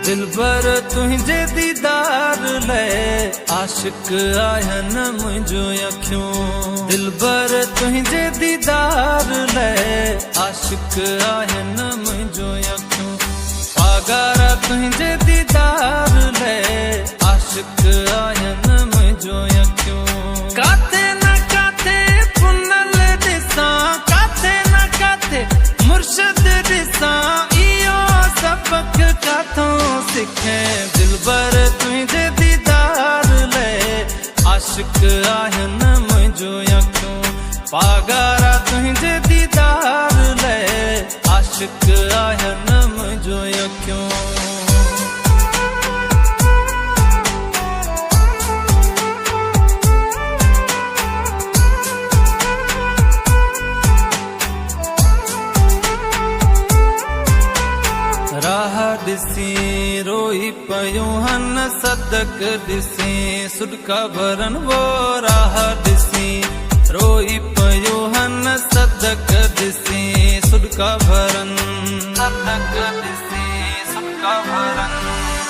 दिलबर तुझे दीदार ले आशिक आयन मुझो अखियों। दिलबर तुझे दीदार ले आशिक आयन मुझो अखियों। पागारा तुझे दीदार ले आशिक आयन मुझो अखियों। काथे न काथे पुनल दिसा, काथे न काथे मुर्शद दिसा, इयो सबक काथों सिखे। दिलबर तुझे दीदार ले आशिक आयन मुझो अखियों। पागारा तुझे दीदार ले आशिक आयन मुझो अखियों। राह दिसी रोई पयूं हन सदक दिसी, सुडका भरन वो राह दिसी रोई पयूं हन सदक दिसी, सुडका भरन सदक दिसी सुडका भरन।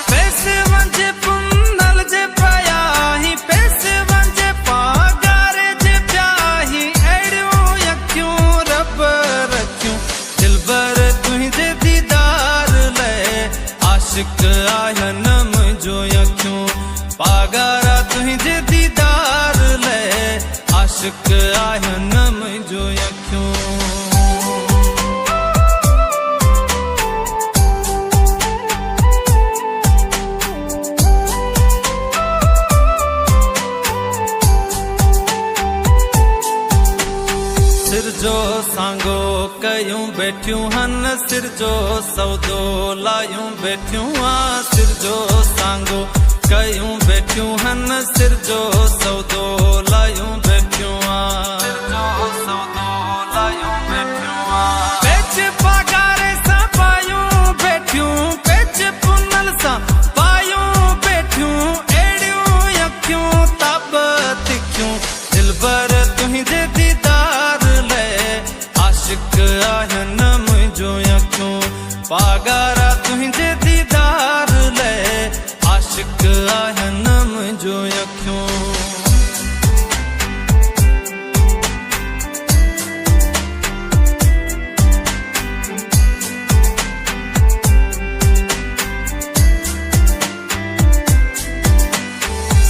पैसे वंजे पुनल जे पयाही, पैसे वंजे पागारे जे प्याही, एड़ियों यक्यों रब रखियों। दिलबर तुझे दीदार ले आशिक आयन मुझो अखियों। पागारा तुझे दीदार ले आशिक आयन मुझो अखियों। सिर जो सांगो कयूं बैठियूं हन, सिर जो सौदो लायूं बैठियूं आ। सिर जो सांगो कयूं बैठियूं हन, सिर जो सौदो लायूं बैठियूं आ। सिर जो सौदो लायूं बैठियूं आ। पेच पगारे सा पायूं बैठियूं, पेच पुनल सा पायूं बैठियूं, एड़ियूं अखियूं तब तिखियूं। दिलबर तुझे दीदार ले आशिक आयन मुझो अखियों। पागारा तुझे दीदार ले आशिक आयन मुझो अखियों।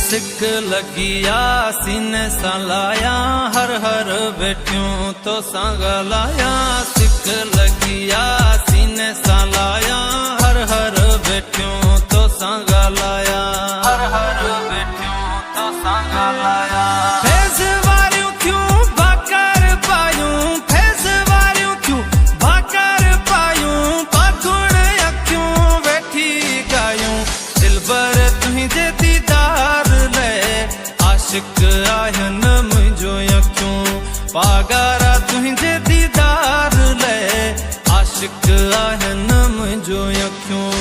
सिक लगिया सीने सा लाया, हर हर बैठियूं तो संगलाया। सिक लगिया सीने सा लाया, हर हर बैठियूं तो संगलाया, हर हर बैठियूं तो संगलाया। फैज वारियूं क्यों भाकर पायूं, फैज वारियूं क्यों भाकर पायूं, पागुण अखियों बैठी गायूं। दिलबर तुझे दीदार ले आशिक आयन मुझो अखियों। पागारा तुझे दीदार ले आशिक आयन मुझो अखियों।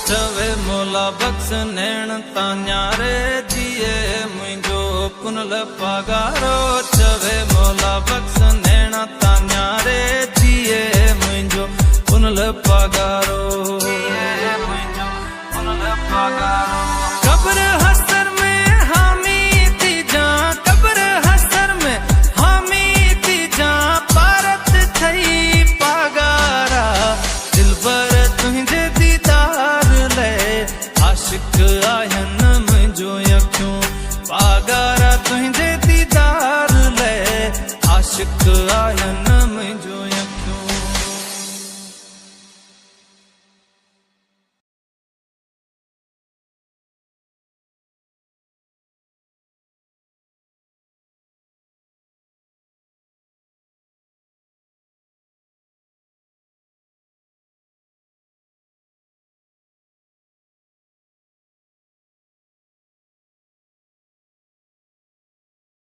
चवे मोला बख्श नैण तान्यारे दिए मुझो पुनल पगारो। चवे मोला बख्श नैण तान्यारे दिए मुझो पुनल पगारो। कब्र हसर में हामी थी जा, कब्र हसर में हामी थी जा, पारत थई पगारा। दिलबर तुझे दीदार ले आशिक